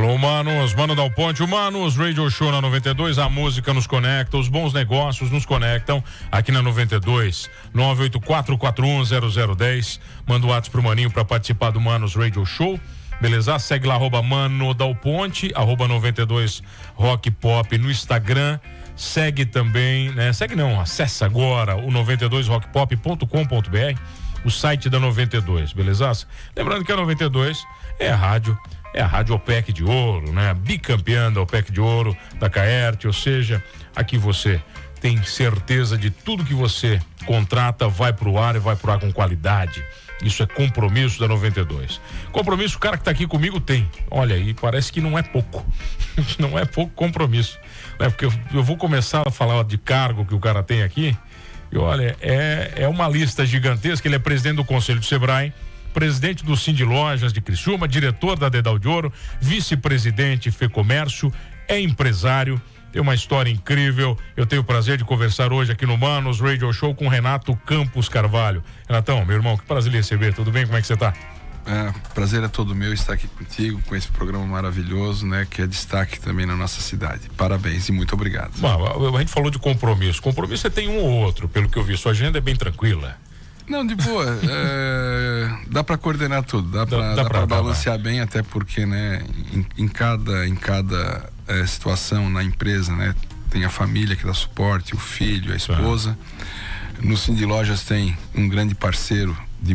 Alô, Manos, Mano Dal Ponte, o Manos Radio Show na 92, a música nos conecta, os bons negócios nos conectam aqui na 92, 984410010, manda o WhatsApp pro Maninho pra participar do Manos Radio Show, beleza? Segue lá, @Mano Dal Ponte, @92 Rock Pop no Instagram, segue também, né? Segue não, acessa agora o 92rockpop.com.br, o site da 92, beleza? Lembrando que a 92 é a rádio OPEC de Ouro, né? Bicampeã da OPEC de Ouro, da Caerte, ou seja, aqui você tem certeza de tudo que você contrata vai pro ar e vai pro ar com qualidade. Isso é compromisso da 92. Compromisso, o cara que tá aqui comigo tem. Olha aí, parece que não é pouco. Não é pouco compromisso, né? Porque eu vou começar a falar de cargo que o cara tem aqui, e olha, é uma lista gigantesca. Ele é presidente do Conselho do Sebrae, presidente do Cindy Lojas de Criciúma, diretor da Dedal de Ouro, vice-presidente FEComércio, é empresário, tem uma história incrível. Eu tenho o prazer de conversar hoje aqui no Manos Radio Show com Renato Campos Carvalho. Renatão, meu irmão, que prazer lhe receber, tudo bem? Como é que você tá? Prazer é todo meu estar aqui contigo, com esse programa maravilhoso, né, que é destaque também na nossa cidade. Parabéns e muito obrigado. Bom, a gente falou de compromisso. Compromisso você tem um ou outro, pelo que eu vi, sua agenda é bem tranquila. Não, de boa. Dá para coordenar tudo, dá para balancear bem, até porque, né, em cada situação na empresa, né, tem a família que dá suporte, o filho, a esposa. No Cindy Lojas tem um grande parceiro de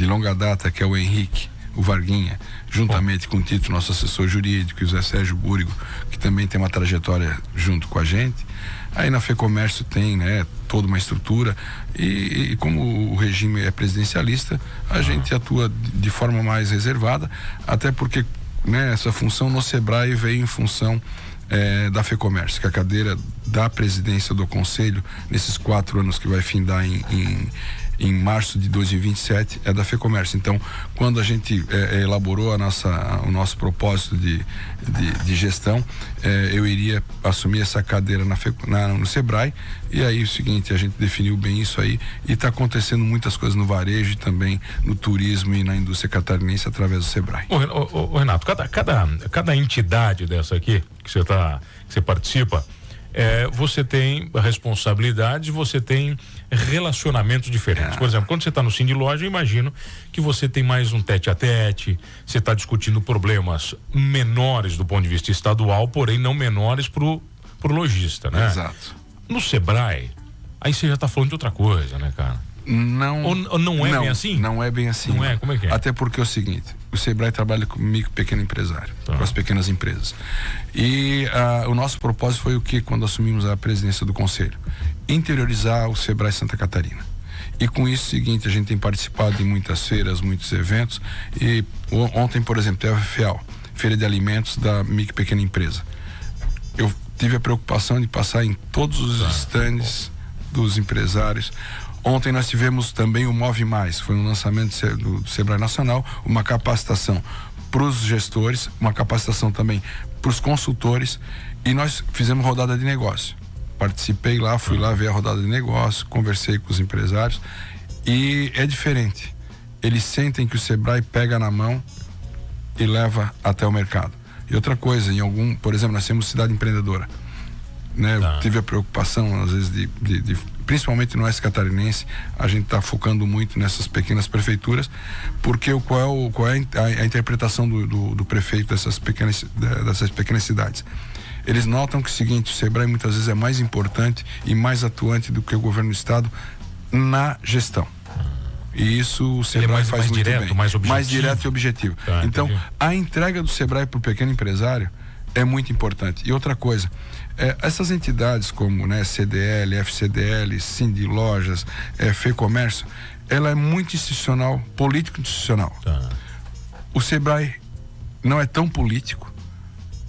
longa data, que é o Henrique, o Varguinha, juntamente com o Tito, nosso assessor jurídico, e o Zé Sérgio Búrigo, que também tem uma trajetória junto com a gente. Aí na FEComércio tem, né, toda uma estrutura e como o regime é presidencialista, a gente atua de forma mais reservada, até porque, né, essa função no Sebrae veio em função da FEComércio, que a cadeira da presidência do conselho, nesses 4 anos que vai findar em março de 2027, é da FEComércio. Então, quando a gente elaborou o nosso propósito de gestão, eu iria assumir essa cadeira no Sebrae, e aí o seguinte, a gente definiu bem isso aí, e está acontecendo muitas coisas no varejo e também no turismo e na indústria catarinense através do Sebrae. Ô Renato, cada entidade dessa aqui que você participa, você tem responsabilidades, você tem relacionamentos diferentes. Por exemplo, quando você está no Cindy Loja, eu imagino que você tem mais um tete-a-tete, você está discutindo problemas menores do ponto de vista estadual, porém não menores pro lojista, né? Exato. No Sebrae, aí você já está falando de outra coisa, né, cara? Não. Ou não é bem assim? Não é bem assim. Não é? Como é que é? Até porque é o seguinte, o Sebrae trabalha com micro e pequeno empresário, com as pequenas empresas. E o nosso propósito foi o que, quando assumimos a presidência do conselho? Interiorizar o Sebrae Santa Catarina. E com isso, seguinte, a gente tem participado de muitas feiras, muitos eventos, e ontem, por exemplo, teve a FEAL, Feira de Alimentos da micro e pequena empresa. Eu tive a preocupação de passar em todos os stands dos empresários. Ontem nós tivemos também o Move Mais, foi um lançamento do Sebrae Nacional, uma capacitação para os gestores, uma capacitação também para os consultores, e nós fizemos rodada de negócio. Participei lá, fui lá ver a rodada de negócio, conversei com os empresários, e é diferente. Eles sentem que o Sebrae pega na mão e leva até o mercado. E outra coisa, por exemplo, nós temos cidade empreendedora, né? Eu tive a preocupação, às vezes, principalmente no oeste catarinense, a gente está focando muito nessas pequenas prefeituras, porque qual é a interpretação do prefeito dessas pequenas cidades? Eles notam que o seguinte, o Sebrae muitas vezes é mais importante e mais atuante do que o governo do estado na gestão. E isso o Sebrae faz muito direto, bem. Mais objetivo. Mais direto e objetivo. Então, a entrega do Sebrae para o pequeno empresário é muito importante. E outra coisa, essas entidades como, né, CDL, FCDL, Cindy Lojas, FEComércio, ela é muito institucional, político-institucional. O Sebrae não é tão político,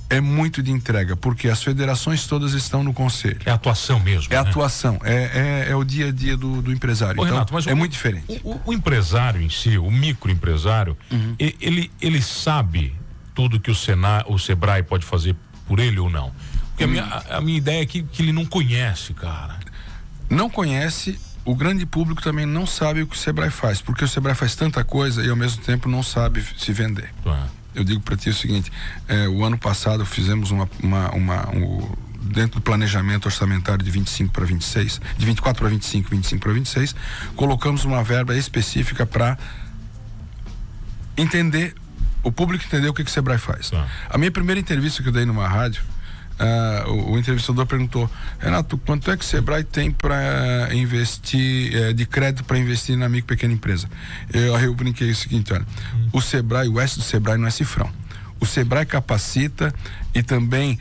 é muito de entrega, porque as federações todas estão no conselho. É atuação mesmo. É, né? Atuação, é o dia a dia do empresário. Então, Renato, mas muito diferente. O empresário em si, o microempresário, ele sabe tudo que o Sebrae pode fazer por ele ou não? Porque a minha ideia é que ele não conhece, cara. Não conhece. O grande público também não sabe o que o Sebrae faz, porque o Sebrae faz tanta coisa e ao mesmo tempo não sabe se vender. eu digo para ti o seguinte, o ano passado fizemos dentro do planejamento orçamentário de 25 para 26, de 24 para 25, 25 para 26, colocamos uma verba específica para entender, o público entender o que o Sebrae faz. A minha primeira entrevista que eu dei numa rádio, o entrevistador perguntou: Renato, quanto é que o Sebrae tem para investir, de crédito para investir na micro e pequena empresa? Eu brinquei o seguinte: olha, o Sebrae, o S do Sebrae não é cifrão. O Sebrae capacita e também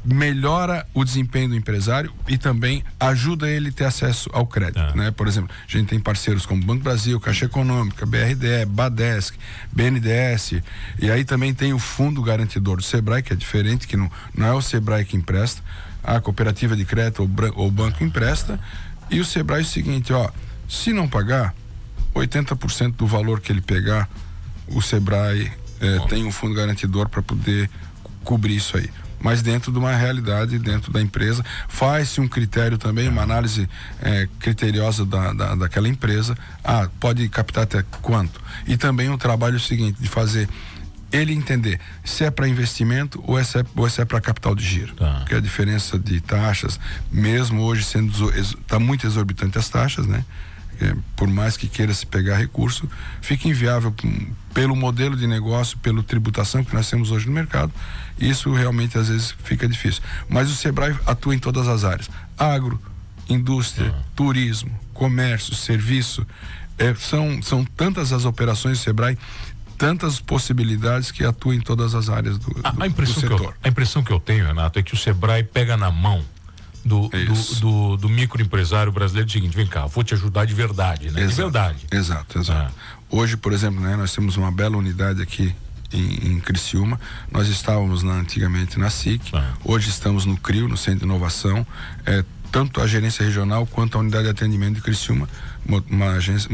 melhora o desempenho do empresário e também ajuda ele a ter acesso ao crédito, né? Por exemplo, a gente tem parceiros como Banco Brasil, Caixa Econômica, BRDE, Badesc, BNDES, e aí também tem o Fundo Garantidor do Sebrae, que é diferente, que não é o Sebrae que empresta, a cooperativa de crédito ou o banco empresta, e o Sebrae é o seguinte, se não pagar 80% do valor que ele pegar, o Sebrae tem um fundo garantidor para poder cobrir isso aí. Mas dentro de uma realidade, dentro da empresa, faz-se um critério também, uma análise criteriosa daquela empresa. Pode captar até quanto? E também o trabalho seguinte, de fazer ele entender se é para investimento ou se é para capital de giro. Porque a diferença de taxas, mesmo hoje está muito exorbitante as taxas, né? Por mais que queira se pegar recurso, fica inviável pelo modelo de negócio, pela tributação que nós temos hoje no mercado. Isso realmente às vezes fica difícil. Mas o Sebrae atua em todas as áreas: agro, indústria, turismo, comércio, serviço. São tantas as operações do Sebrae, tantas possibilidades que atua em todas as áreas do setor. A impressão que eu tenho, Renato, é que o Sebrae pega na mão do microempresário brasileiro. Do seguinte: vem cá, vou te ajudar de verdade, né? Exato, de verdade. Exato. Hoje, por exemplo, né, nós temos uma bela unidade aqui em Criciúma. Nós estávamos antigamente na SIC, hoje estamos no CRIO, no Centro de Inovação, tanto a gerência regional quanto a unidade de atendimento de Criciúma, uma agência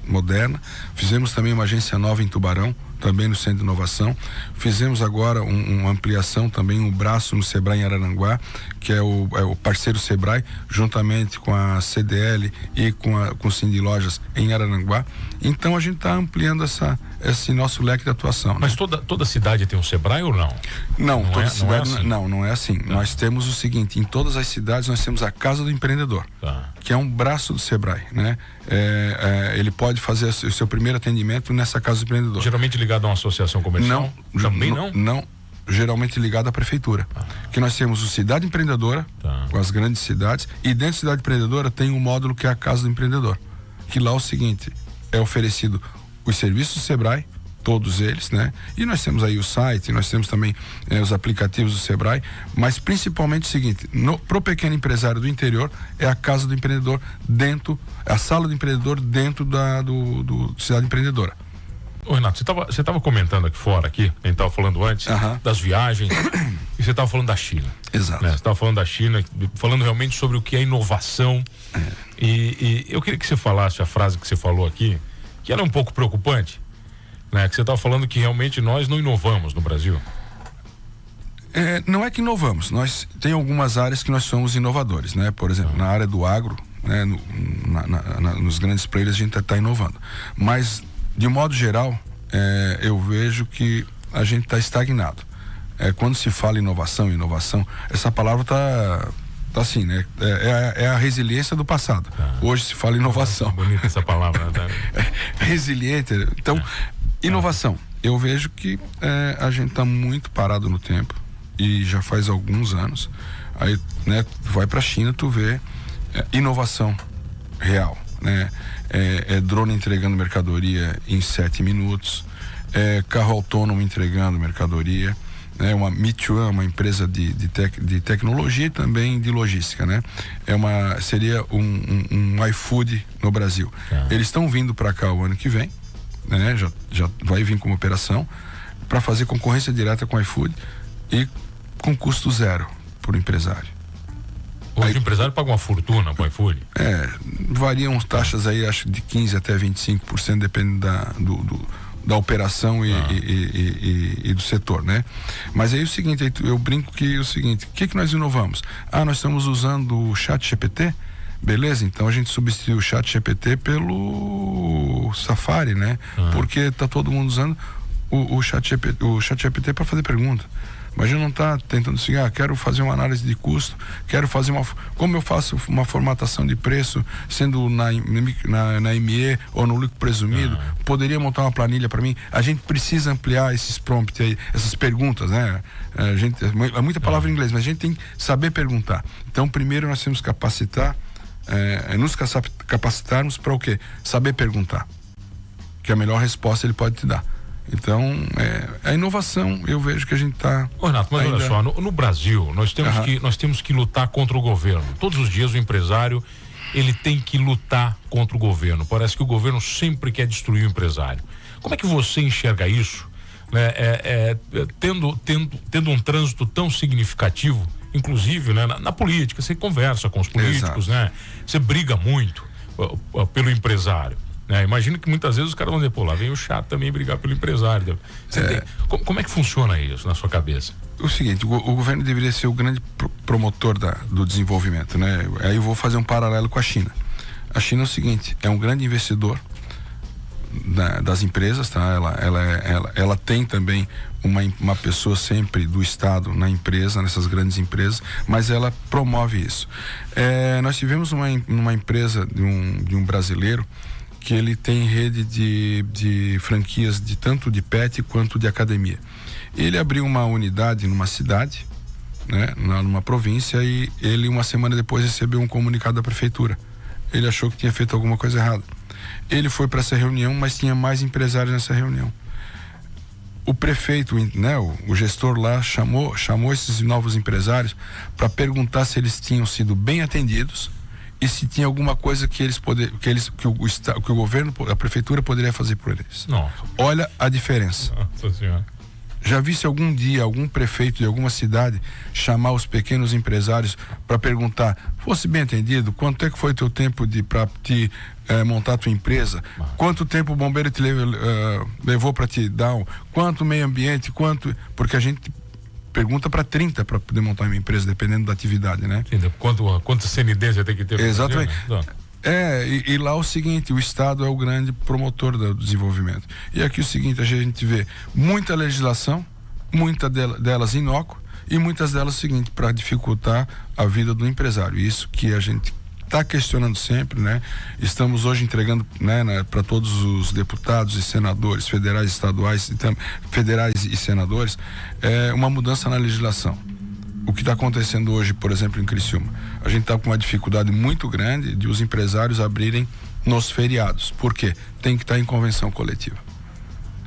moderna. Fizemos também uma agência nova em Tubarão, também no Centro de Inovação. Fizemos agora uma ampliação também, um braço no Sebrae em Araranguá, que é o parceiro Sebrae, juntamente com a CDL e com o Cindy Lojas em Araranguá. Então a gente está ampliando esse nosso leque de atuação. Mas toda cidade tem um Sebrae ou não? Não, toda cidade não é assim. Nós temos o seguinte: em todas as cidades nós temos a Casa do Empreendedor, que é um braço do Sebrae, né? Ele pode fazer o seu primeiro atendimento nessa Casa do Empreendedor. Geralmente ligado a uma associação comercial? Também não? Não, geralmente ligado à prefeitura. Que nós temos o Cidade Empreendedora, com as grandes cidades, e dentro da Cidade Empreendedora tem um módulo que é a Casa do Empreendedor, que lá é o seguinte: é oferecido os serviços do Sebrae, todos eles, né? E nós temos aí o site, nós temos também os aplicativos do Sebrae, mas principalmente o seguinte: pro pequeno empresário do interior, é a Casa do Empreendedor dentro, a sala do empreendedor dentro do Cidade Empreendedora. Ô, Renato, você estava comentando aqui fora, a gente estava falando antes das viagens, e você estava falando da China. Exato. Né? Você estava falando da China, falando realmente sobre o que é inovação. E eu queria que você falasse a frase que você falou aqui, que ela é um pouco preocupante, né? Que você estava falando que realmente nós não inovamos no Brasil. Não é que inovamos, nós tem algumas áreas que nós somos inovadores, né? Por exemplo, na área do agro, né? Nos grandes players a gente está inovando, mas de modo geral eu vejo que a gente está estagnado. Quando se fala inovação, essa palavra está assim, né? É a resiliência do passado. Hoje se fala inovação. Bonita essa palavra, né? Resiliente. Então, inovação. Eu vejo que a gente está muito parado no tempo, e já faz alguns anos. Aí, né, tu vai para a China, tu vê inovação real, né? Drone entregando mercadoria em 7 minutos, carro autônomo entregando mercadoria, né? Uma Meituan, uma empresa de tecnologia e também de logística, né? Seria um iFood no Brasil. Eles estão vindo para cá o ano que vem, né? Já vai vir como operação para fazer concorrência direta com o iFood e com custo zero para o empresário. Hoje o empresário paga uma fortuna para o iFood? Variam taxas aí, acho, de 15% até 25%, depende da operação e do setor, né? Mas aí é o seguinte, eu brinco que é o seguinte: o que nós inovamos? Nós estamos usando o ChatGPT, beleza? Então a gente substituiu o ChatGPT pelo Safari, né? Porque tá todo mundo usando o chat GPT para fazer pergunta. Imagina não tá tentando assim, quero fazer uma análise de custo, quero fazer como eu faço uma formatação de preço, sendo na ME ou no lucro presumido, poderia montar uma planilha para mim? A gente precisa ampliar esses prompts aí, essas perguntas, né? É muita palavra em inglês, mas a gente tem que saber perguntar. Então, primeiro nós temos que nos capacitarmos para o quê? Saber perguntar, que a melhor resposta ele pode te dar. Então, a inovação, eu vejo que a gente está... Renato, mas olha só, no Brasil, nós temos que lutar contra o governo. Todos os dias o empresário, ele tem que lutar contra o governo. Parece que o governo sempre quer destruir o empresário. Como é que você enxerga isso, né? Tendo um trânsito tão significativo, inclusive, né, na política, você conversa com os políticos, né? Você briga muito pelo empresário. Imagina que muitas vezes os caras vão dizer, lá vem o chato também brigar pelo empresário. Como é que funciona isso na sua cabeça? O seguinte, o governo deveria ser o grande promotor do desenvolvimento, né? Aí eu vou fazer um paralelo com a China. A China é o seguinte, é um grande investidor das empresas, tá? Ela tem também uma pessoa sempre do Estado na empresa, nessas grandes empresas, mas ela promove isso. Nós tivemos uma empresa de um brasileiro que ele tem rede de franquias tanto de pet quanto de academia. Ele abriu uma unidade numa cidade, né, numa província, e ele uma semana depois recebeu um comunicado da prefeitura. Ele achou que tinha feito alguma coisa errada. Ele foi para essa reunião, mas tinha mais empresários nessa reunião. O prefeito, né, o gestor lá chamou esses novos empresários para perguntar se eles tinham sido bem atendidos e se tinha alguma coisa que o governo, a prefeitura poderia fazer por eles. Nossa. Olha a diferença. Nossa Senhora. Já vi se algum dia algum prefeito de alguma cidade chamar os pequenos empresários para perguntar: fosse bem atendido, quanto é que foi teu tempo para te montar tua empresa? Quanto tempo o bombeiro te levou para te dar quanto meio ambiente, porque a gente pergunta para 30 para poder montar uma empresa, dependendo da atividade, né? Sim, quanto CND você tem que ter? Exatamente. E lá o seguinte, o Estado é o grande promotor do desenvolvimento. E aqui o seguinte, a gente vê muita legislação, muita delas inócua, e muitas delas o seguinte, para dificultar a vida do empresário. Isso que a gente está questionando sempre, né? Estamos hoje entregando, né, para todos os deputados e senadores federais, estaduais, federais e senadores, uma mudança na legislação. O que está acontecendo hoje, por exemplo, em Criciúma, a gente está com uma dificuldade muito grande de os empresários abrirem nos feriados. Por quê? Tem que estar em convenção coletiva.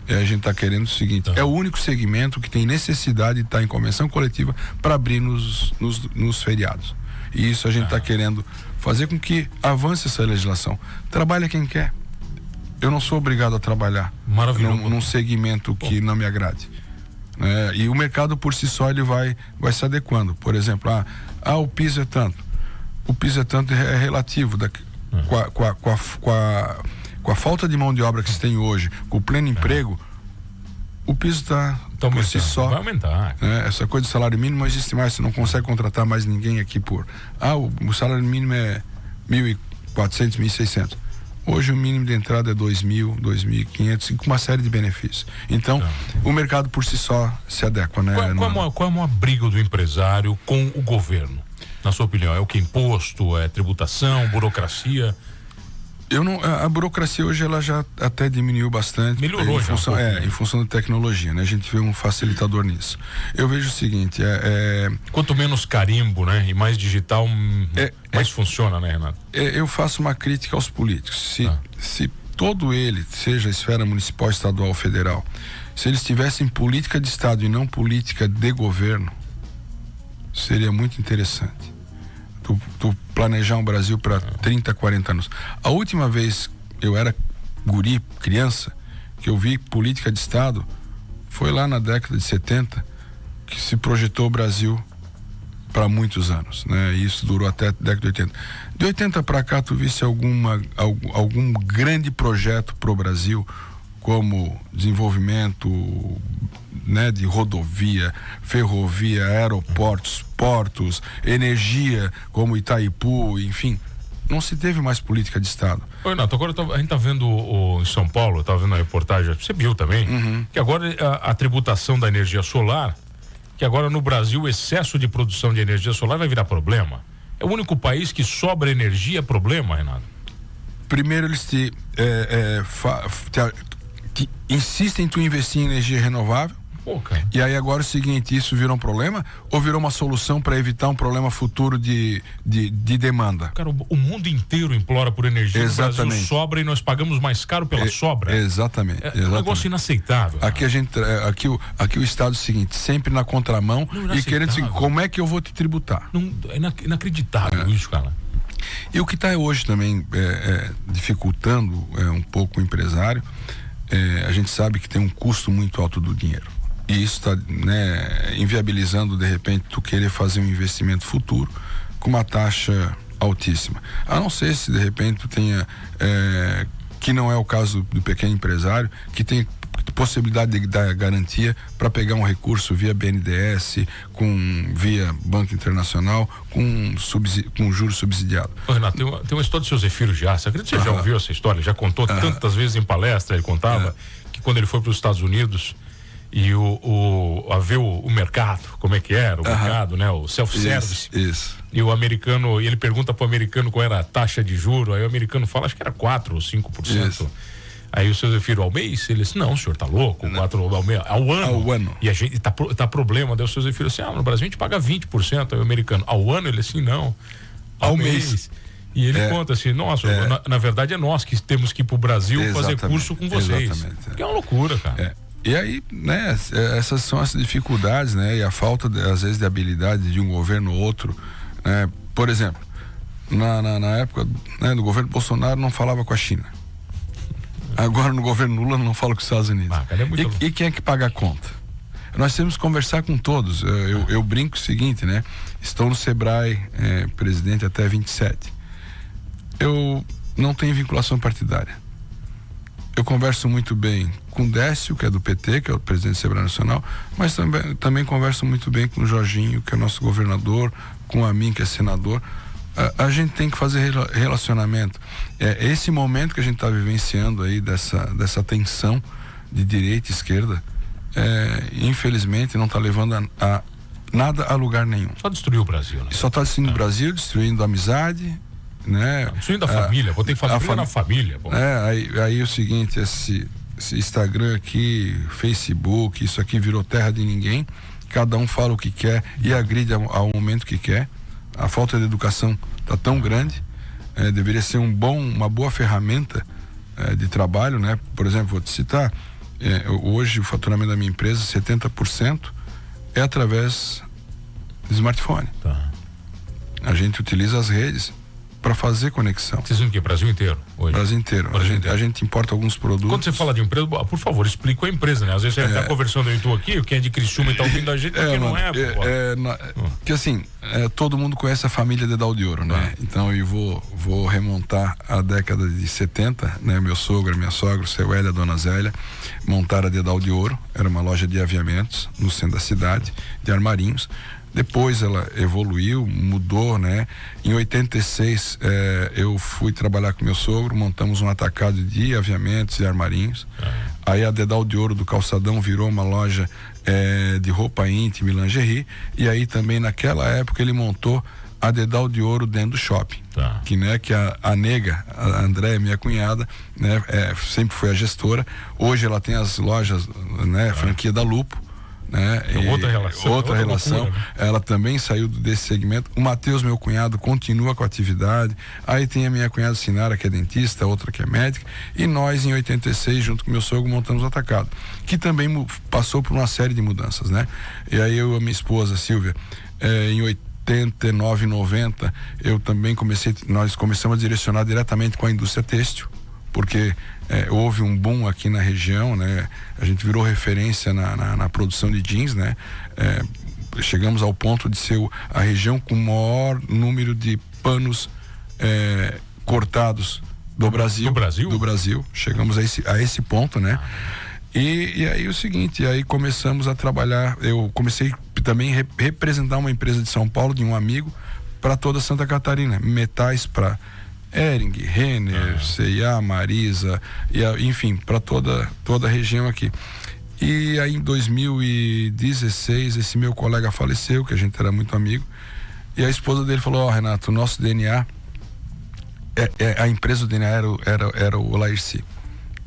E a gente está querendo o seguinte, é o único segmento que tem necessidade de estar em convenção coletiva para abrir nos feriados. E isso a gente está querendo fazer com que avance essa legislação. Trabalha quem quer. Eu não sou obrigado a trabalhar num segmento que não me agrade. E o mercado por si só ele vai se adequando. Por exemplo, o piso é tanto. O piso é tanto, é relativo. Com a falta de mão de obra que se tem hoje, com o pleno emprego, o piso está por si só. Vai aumentar. Essa coisa do salário mínimo não existe mais. Você não consegue contratar mais ninguém aqui o salário mínimo é 1.400, 1.600. Hoje o mínimo de entrada é 2.000, 2.500, com uma série de benefícios. Então, o mercado por si só se adequa, né? Qual é a maior briga do empresário com o governo? Na sua opinião, é o que? Imposto, é tributação, burocracia? A burocracia hoje ela já até diminuiu bastante. Melhorou em função da tecnologia, né? A gente vê um facilitador nisso. Eu vejo o seguinte, quanto menos carimbo, né? E mais digital, mais funciona, né, Renato? Eu faço uma crítica aos políticos. Se todo ele, seja a esfera municipal, estadual ou federal, se eles tivessem política de Estado e não política de governo, seria muito interessante. Tu planejar um Brasil para 30, 40 anos. A última vez eu era criança, que eu vi política de Estado, foi lá na década de 70, que se projetou o Brasil para muitos anos, né? E isso durou até a década de 80. De 80 para cá, tu visse algum grande projeto pro Brasil, como desenvolvimento, né, de rodovia, ferrovia, aeroportos, portos, energia, como Itaipu, enfim, não se teve mais política de Estado. Ô, Renato, agora a gente tá vendo em São Paulo, estava vendo a reportagem, você viu também, que agora a tributação da energia solar, que agora no Brasil o excesso de produção de energia solar vai virar problema. É o único país que sobra energia, problema, Renato? Primeiro eles insistem em tu investir em energia renovável. Pô, cara. E aí agora é o seguinte, isso virou um problema ou virou uma solução para evitar um problema futuro de demanda? Cara, o mundo inteiro implora por energia. Exatamente. No Brasil sobra e nós pagamos mais caro pela sobra. Exatamente. É um negócio inaceitável. Aqui o Estado é o seguinte, sempre na contramão e querendo assim, como é que eu vou te tributar? É inacreditável isso, cara. E o que está hoje também dificultando um pouco o empresário, a gente sabe que tem um custo muito alto do dinheiro. E isso está, né, inviabilizando, de repente, tu querer fazer um investimento futuro com uma taxa altíssima. A não ser se, de repente, tu tenha, que não é o caso do pequeno empresário, que tem possibilidade de dar garantia para pegar um recurso via BNDES, via Banco Internacional, com juros subsidiados. Ô, Renato, tem uma história do seu Zefiro Jássio. Acredito que você já ouviu essa história, já contou tantas vezes em palestra. Ele contava que quando ele foi para os Estados Unidos e a ver o mercado, como é que era o mercado, né? O self-service. Isso. E o americano, e ele pergunta pro americano qual era a taxa de juro, aí o americano fala, acho que era 4 ou 5%. Isso. Aí o seu Zefiro, ao mês? Ele disse, não, o senhor tá louco, 4 ao ano. Ao ano. E a gente tá problema, daí o seu Zefiro assim, no Brasil a gente paga 20%, aí o americano, ao ano? Ele assim, não, ao mês. E ele conta assim, nossa, na verdade é nós que temos que ir pro Brasil fazer curso com vocês. Exatamente. Que é uma loucura, cara. E aí, né, essas são as dificuldades, né, e a falta, às vezes, de habilidade de um governo ou outro, né. Por exemplo, na época, né, do governo Bolsonaro não falava com a China. Agora no governo Lula não fala com os Estados Unidos. E quem é que paga a conta? Nós temos que conversar com todos. Eu brinco o seguinte, né, estou no Sebrae, presidente até 27. Eu não tenho vinculação partidária. Eu converso muito bem com o Décio, que é do PT, que é o presidente do Sebrae Nacional, mas também converso muito bem com o Jorginho, que é nosso governador, com a mim, que é senador. A gente tem que fazer relacionamento. Esse momento que a gente está vivenciando aí, dessa tensão de direita e esquerda, infelizmente não está levando nada a lugar nenhum. Só destruiu o Brasil, né? Só está destruindo o Brasil, destruindo a amizade, né? Destruindo a família, vou ter que fazer na família. Aí o seguinte, esse Instagram aqui, Facebook, isso aqui virou terra de ninguém, cada um fala o que quer e agride ao momento que quer. A falta de educação está tão grande, deveria ser uma boa ferramenta de trabalho, né? Por exemplo, vou te citar, hoje o faturamento da minha empresa, 70% é através de smartphone. Tá. A gente utiliza as redes para fazer conexão. Vocês viram o quê? Brasil inteiro? Hoje? Brasil inteiro. A gente importa alguns produtos. Quando você fala de empresa, por favor, explica a empresa, né? Às vezes você está conversando aí, tu aqui, quem é de Criciúma e está ouvindo a gente, porque não é, que assim, todo mundo conhece a família Dedal de Ouro, né? Então eu vou remontar a década de 70, né? Meu sogro, minha sogra, o seu Hélio, a dona Zélia, montaram a Dedal de Ouro, era uma loja de aviamentos no centro da cidade, de armarinhos. Depois ela evoluiu, mudou, né? Em 86 eu fui trabalhar com meu sogro, montamos um atacado de aviamentos e armarinhos. Aí a Dedal de Ouro do Calçadão virou uma loja de roupa íntima e lingerie. E aí também naquela época ele montou a Dedal de Ouro dentro do shopping. Que a nega, a Andréia, minha cunhada, né? Sempre foi a gestora. Hoje ela tem as lojas, né? Franquia da Lupo. Né? Outra relação. Loucura, né? Ela também saiu desse segmento. O Matheus, meu cunhado, continua com a atividade. Aí tem a minha cunhada Sinara, que é dentista, outra que é médica, e nós em 86, junto com meu sogro, montamos o atacado, que também passou por uma série de mudanças, né? E aí eu e a minha esposa Silvia, em 89, 90, nós começamos a direcionar diretamente com a indústria têxtil, porque houve um boom aqui na região, né? A gente virou referência na produção de jeans, né? Chegamos ao ponto de ser a região com o maior número de panos cortados do Brasil. Do Brasil. Chegamos a esse ponto, né? E aí o seguinte, aí começamos a trabalhar, eu comecei também a representar uma empresa de São Paulo, de um amigo, para toda Santa Catarina, metais para Hering, Renner, C&A, Marisa, enfim, para toda a região aqui. E aí em 2016 esse meu colega faleceu, que a gente era muito amigo, e a esposa dele falou: Renato, o nosso DNA, a empresa do DNA era o Lairci.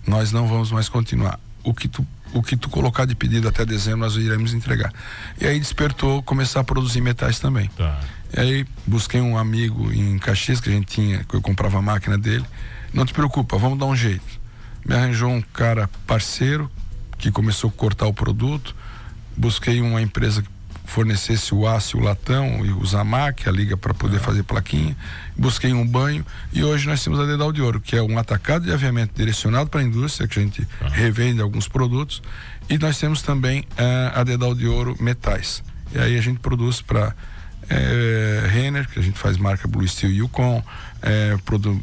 Nós não vamos mais continuar. O que tu colocar de pedido até dezembro, nós iremos entregar. E aí despertou começar a produzir metais também. Tá. E aí busquei um amigo em Caxias que a gente tinha, que eu comprava a máquina dele. Não te preocupa, vamos dar um jeito. Me arranjou um cara parceiro que começou a cortar o produto. Busquei uma empresa que fornecesse o aço e o latão e usar a máquina, a liga para poder fazer plaquinha. Busquei um banho e hoje nós temos a Dedal de Ouro, que é um atacado de aviamento direcionado para a indústria, que a gente revende alguns produtos, e nós temos também a Dedal de Ouro Metais. E aí a gente produz para Renner, que a gente faz marca Blue Steel e Yukon,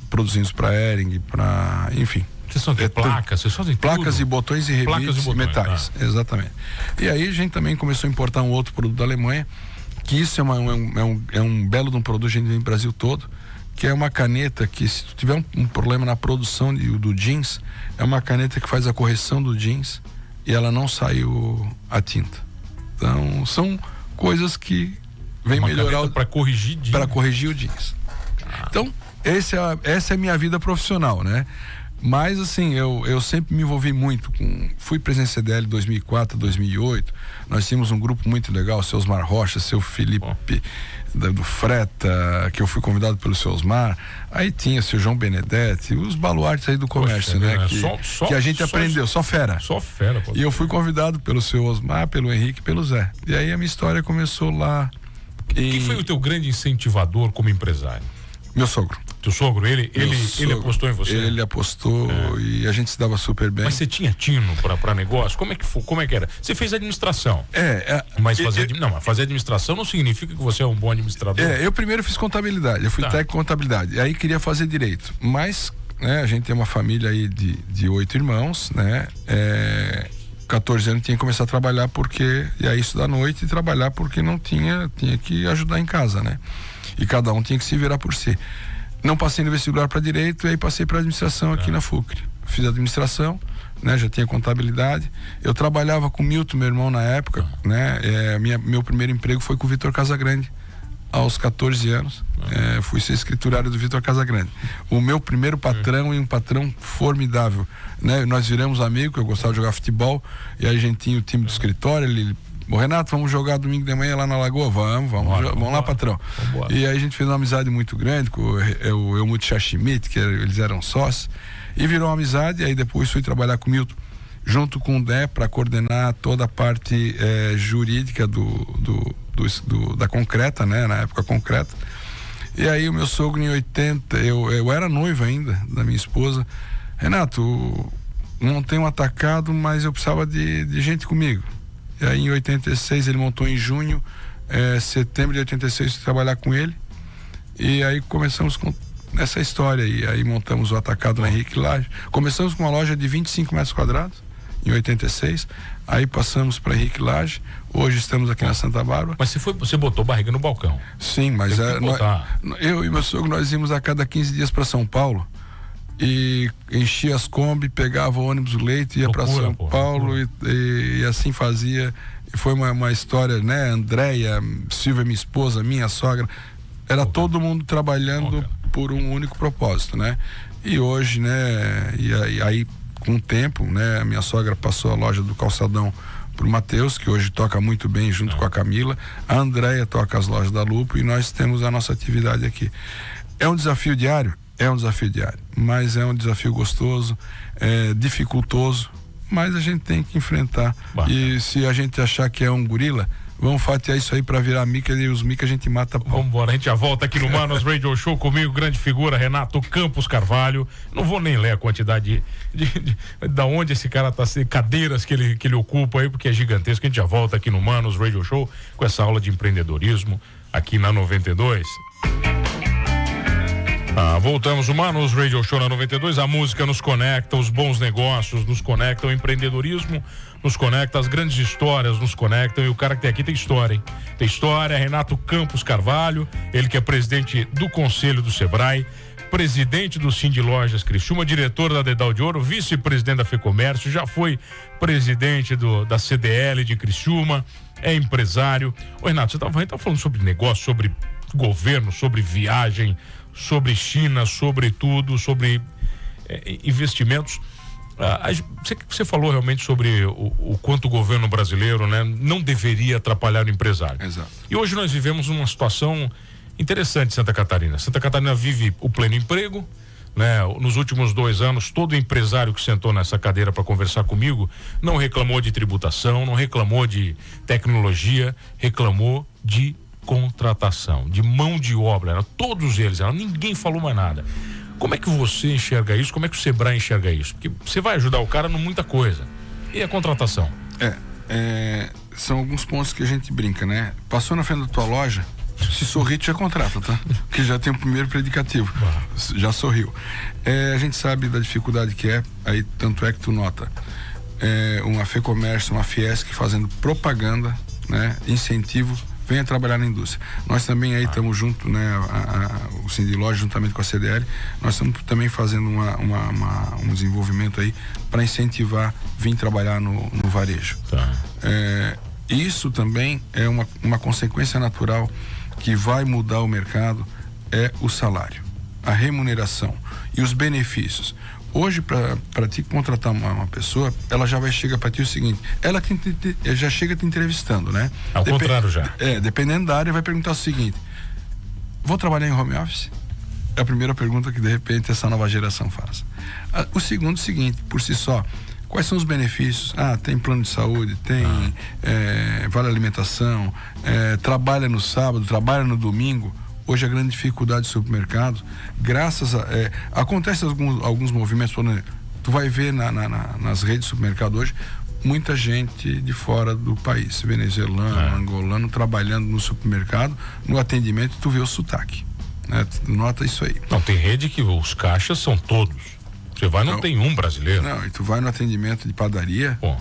produzimos para Hering, para, enfim. Vocês só tem placas, vocês fazem placas tudo? E botões e rebites e metais, exatamente. E aí a gente também começou a importar um outro produto da Alemanha, que isso é um belo de um produto, a gente vem no Brasil todo, que é uma caneta que, se tu tiver um problema na produção do jeans, é uma caneta que faz a correção do jeans e ela não sai a tinta. Então são coisas que vem melhorar para corrigir jeans. Para corrigir o jeans. Então essa é a minha vida profissional, né? Mas assim, eu sempre me envolvi muito fui presidente CDL 2004, 2008. Nós tínhamos um grupo muito legal, o seu Osmar Rocha, seu Felipe do Freta, que eu fui convidado pelo seu Osmar. Aí tinha o seu João Benedetti, os baluartes aí do comércio, né? Que a gente aprendeu, só fera. Só fera. E eu fui convidado pelo seu Osmar, pelo Henrique, pelo Zé. E aí a minha história começou lá. Quem foi o teu grande incentivador como empresário? Meu sogro. Teu sogro, ele apostou em você? Ele apostou e a gente se dava super bem. Mas você tinha tino para negócio? Como é que era? Você fez administração. Mas fazer administração não significa que você é um bom administrador. Eu primeiro fiz contabilidade, eu fui técnico em contabilidade. Aí queria fazer direito. Mas, né, a gente tem uma família aí de 8 irmãos, né? 14 anos tinha que começar a trabalhar e aí estudar à noite e trabalhar porque não tinha que ajudar em casa, né? E cada um tinha que se virar por si. Não passei no vestibular para direito e aí passei para administração aqui na FUCRE. Fiz administração, né? Já tinha contabilidade. Eu trabalhava com o Milton, meu irmão, na época, né? Meu primeiro emprego foi com o Vitor Casagrande, aos 14 anos. Fui ser escriturário do Vitor Casagrande. O meu primeiro patrão e um patrão formidável, né? Nós viramos amigos, eu gostava de jogar futebol, e aí a gente tinha o time do escritório, ele: Renato, vamos jogar domingo de manhã lá na Lagoa? Vamos lá, patrão. E aí a gente fez uma amizade muito grande com o Helmut Schmidt, que eles eram sócios, e virou uma amizade. E aí depois fui trabalhar com o Milton, junto com o Dé, para coordenar toda a parte jurídica da Concreta, né? Na época Concreta. E aí o meu sogro em 80, eu era noivo ainda da minha esposa: Renato, montei um atacado, mas eu precisava de gente comigo. E aí em 86 ele montou em junho, setembro de 86 fui trabalhar com ele, e aí começamos com essa história aí montamos o atacado na Henrique Lage. Começamos com uma loja de 25 metros quadrados em 86, aí passamos para Henrique Lage, hoje estamos aqui na Santa Bárbara. Mas você botou barriga no balcão? Sim, mas eu e meu sogro, nós íamos a cada 15 dias para São Paulo e enchia as Kombi, pegava o ônibus Leite, ia para São Paulo e assim fazia. E foi uma história, né? Andréia, Silvia, minha esposa, minha sogra, era todo mundo trabalhando por um único propósito, né? E hoje, né? E aí com o tempo, né? A minha sogra passou a loja do Calçadão pro Matheus, que hoje toca muito bem junto com a Camila. A Andréia toca as lojas da Lupo e nós temos a nossa atividade aqui. É um desafio diário? É um desafio diário, mas é um desafio gostoso, dificultoso, mas a gente tem que enfrentar. E se a gente achar que é um gorila, vamos fatiar isso aí para virar mica, e os mica a gente mata. Vamos embora, a gente já volta aqui no Manos Radio Show comigo, grande figura, Renato Campos Carvalho. Não vou nem ler a quantidade da onde esse cara tá, cadeiras que ele ocupa aí, porque é gigantesco. A gente já volta aqui no Manos Radio Show com essa aula de empreendedorismo aqui na 92. Voltamos, o Manos Radio Show na 92. A música nos conecta, os bons negócios nos conectam, o empreendedorismo nos conecta, as grandes histórias nos conectam, e o cara que tem aqui tem história, hein? Tem história. Renato Campos Carvalho, ele que é presidente do Conselho do Sebrae, presidente do Cindy Lojas Criciúma, diretor da Dedal de Ouro, vice-presidente da FEComércio, já foi presidente da CDL de Criciúma, é empresário. Ô, Renato, você tá falando sobre negócio, sobre governo, sobre viagem, sobre China, sobre tudo, sobre investimentos. Você falou realmente sobre o quanto o governo brasileiro, né, não deveria atrapalhar o empresário. Exato. E hoje nós vivemos uma situação interessante em Santa Catarina. Santa Catarina vive o pleno emprego, né? Nos últimos 2 anos, todo empresário que sentou nessa cadeira para conversar comigo não reclamou de tributação, não reclamou de tecnologia, reclamou de contratação, de mão de obra. Todos eles, ninguém falou mais nada. Como é que você enxerga isso? Como é que o Sebrae enxerga isso? Porque você vai ajudar o cara em muita coisa. E a contratação? São alguns pontos que a gente brinca, né? Passou na frente da tua loja, se sorrir, tu já contrata, tá? Que já tem o primeiro predicativo. Já sorriu. A gente sabe da dificuldade que é, aí tanto é que tu nota uma FEComércio, uma Fiesc fazendo propaganda, né? Incentivo, venha trabalhar na indústria. Nós também aí estamos junto, né? O Cindy Loja, juntamente com a CDL, nós estamos também fazendo um desenvolvimento aí para incentivar vir trabalhar no varejo. Tá. Isso também é uma consequência natural que vai mudar o mercado, é o salário, a remuneração e os benefícios. Hoje, para te contratar uma pessoa, ela já vai chegar para ti o seguinte, ela já chega te entrevistando, né? Ao contrário já. Dependendo da área, vai perguntar o seguinte: vou trabalhar em home office? É a primeira pergunta que de repente essa nova geração faz. O segundo, seguinte, por si só, quais são os benefícios? Tem plano de saúde, tem vale alimentação, trabalha no sábado, trabalha no domingo. Hoje a grande dificuldade do supermercado, graças a... acontece alguns movimentos, por exemplo, tu vai ver nas redes de supermercado hoje, muita gente de fora do país, venezuelano, angolano, trabalhando no supermercado, no atendimento, tu vê o sotaque, né? Tu nota isso aí. Não, tem rede que os caixas são todos. Você vai, não tem um brasileiro. Não, e tu vai no atendimento de padaria, pô,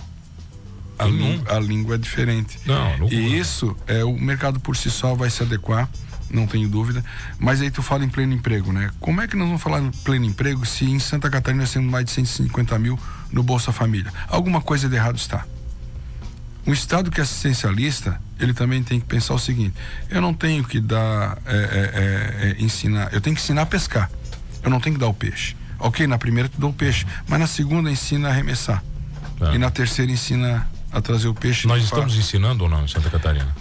a língua é diferente. Não isso, o mercado por si só vai se adequar, não tenho dúvida, mas aí tu fala em pleno emprego, né? Como é que nós vamos falar em pleno emprego se em Santa Catarina nós temos mais de 150 mil no Bolsa Família? Alguma coisa de errado está. Um estado que é assistencialista, ele também tem que pensar o seguinte: eu não tenho que dar, ensinar, eu tenho que ensinar a pescar, eu não tenho que dar o peixe. Ok, na primeira tu dá o peixe, mas na segunda ensina a arremessar, e na terceira ensina a trazer o peixe. Nós estamos ensinando ou não em Santa Catarina?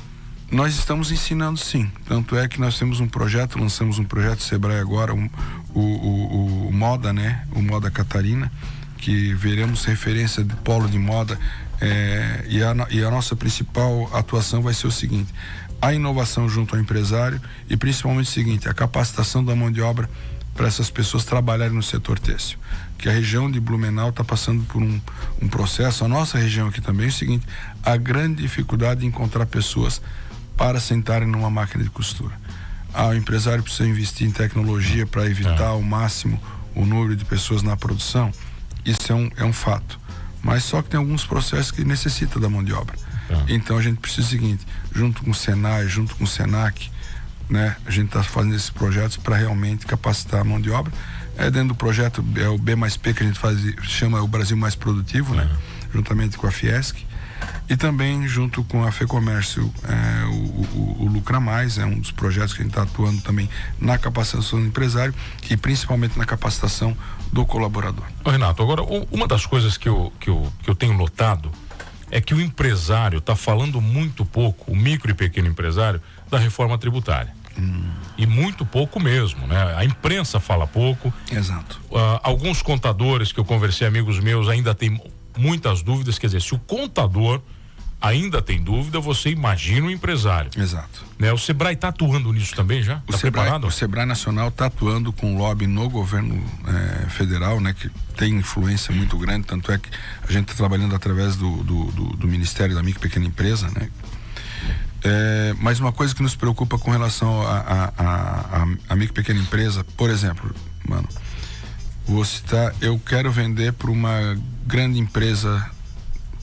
Nós estamos ensinando, sim. Tanto é que nós temos um projeto, lançamos um projeto Sebrae agora, o Moda, né? O Moda Catarina, que veremos referência de polo de moda, e a nossa principal atuação vai ser o seguinte: a inovação junto ao empresário e principalmente o seguinte, a capacitação da mão de obra para essas pessoas trabalharem no setor têxtil. Que a região de Blumenau está passando por um processo, a nossa região aqui também, é o seguinte: a grande dificuldade de encontrar pessoas para sentarem numa máquina de costura. O empresário precisa investir em tecnologia para evitar ao máximo o número de pessoas na produção. Isso é um fato. Mas só que tem alguns processos que necessitam da mão de obra. Então a gente precisa o seguinte, junto com o Senai, junto com o Senac, né? A gente está fazendo esses projetos para realmente capacitar a mão de obra. Dentro do projeto, o B mais P que a gente chama o Brasil Mais Produtivo, né? Juntamente com a Fiesc. E também junto com a FEComércio, o Lucra Mais, é um dos projetos que a gente está atuando também na capacitação do empresário e principalmente na capacitação do colaborador. Renato, agora uma das coisas que eu tenho notado é que o empresário está falando muito pouco, o micro e pequeno empresário, da reforma tributária. E muito pouco mesmo, né? A imprensa fala pouco. Exato. Alguns contadores que eu conversei, amigos meus, ainda têm muitas dúvidas. Quer dizer, se o contador ainda tem dúvida, você imagina o empresário. Exato. Né? O Sebrae está atuando nisso também já? Está preparado? O Sebrae Nacional está atuando com lobby no governo federal, né? Que tem influência muito grande, tanto é que a gente está trabalhando através do Ministério da Micro e Pequena Empresa, né? Mas uma coisa que nos preocupa com relação a micro e pequena empresa, por exemplo, mano, vou citar, eu quero vender para uma grande empresa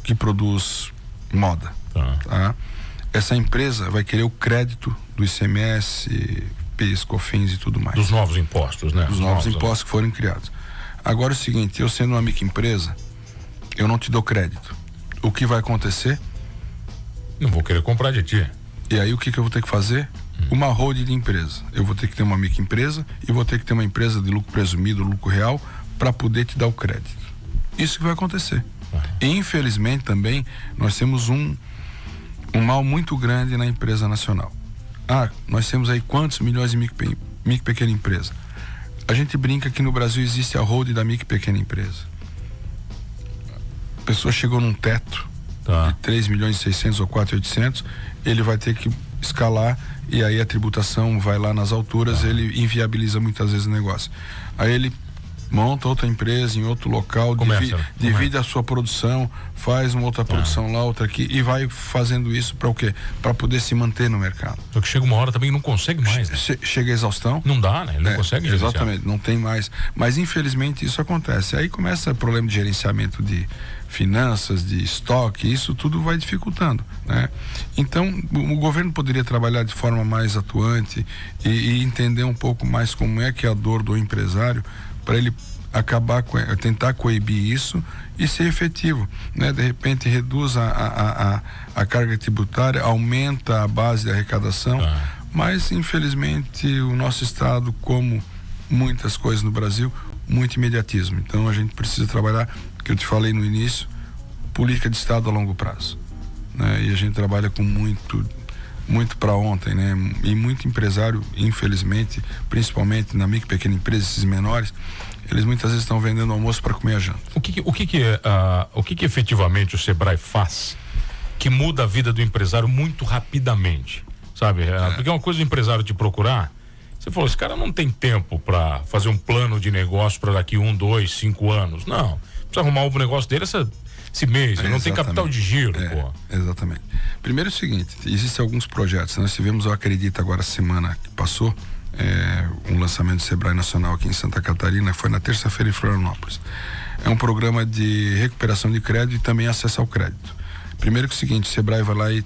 que produz moda, tá? Essa empresa vai querer o crédito do ICMS, PIS, COFINS e tudo mais. Dos novos impostos, né? Dos novos impostos que foram criados. Agora é o seguinte, eu sendo uma microempresa, eu não te dou crédito. O que vai acontecer? Não vou querer comprar de ti. E aí o que eu vou ter que fazer? Uma holding de empresa. Eu vou ter que ter uma microempresa e vou ter que ter uma empresa de lucro presumido, lucro real, para poder te dar o crédito. Isso que vai acontecer. E infelizmente também nós temos um mal muito grande na empresa nacional. Nós temos aí quantos milhões de micro e pequena empresa? A gente brinca que no Brasil existe a holding da micro e pequena empresa. A pessoa chegou num teto de 3 milhões e 600 ou 4.800, ele vai ter que escalar e aí a tributação vai lá nas alturas, ele inviabiliza muitas vezes o negócio. Aí ele monta outra empresa em outro local, divide a sua produção, faz uma outra produção lá, outra aqui, e vai fazendo isso para o quê? Para poder se manter no mercado. Só que chega uma hora também que não consegue mais, né? Chega a exaustão. Não dá, né? Ele não consegue gerenciar. Exatamente, não tem mais. Mas infelizmente isso acontece. Aí começa o problema de gerenciamento de finanças, de estoque, isso tudo vai dificultando, né? Então o governo poderia trabalhar de forma mais atuante e entender um pouco mais como é que é a dor do empresário, para ele tentar coibir isso e ser efetivo, né? De repente reduz a carga tributária, aumenta a base de arrecadação, mas infelizmente o nosso estado, como muitas coisas no Brasil, muito imediatismo. Então a gente precisa trabalhar, que eu te falei no início, política de estado a longo prazo, né? E a gente trabalha com muito para ontem, né? E muito empresário, infelizmente, principalmente na micro e pequena empresa, esses menores, eles muitas vezes estão vendendo almoço para comer a janta. O que efetivamente o Sebrae faz que muda a vida do empresário muito rapidamente, sabe? Porque é uma coisa o empresário te procurar, você falou, esse cara não tem tempo para fazer um plano de negócio para daqui 1, 2, 5 anos, não, precisa arrumar o negócio dele esse mês, ele não tem capital de giro, pô. Exatamente. Primeiro é o seguinte, existem alguns projetos, nós tivemos, eu acredito, agora semana que passou, um lançamento do Sebrae Nacional aqui em Santa Catarina, foi na terça-feira em Florianópolis. É um programa de recuperação de crédito e também acesso ao crédito. Primeiro que é o seguinte, o Sebrae vai lá e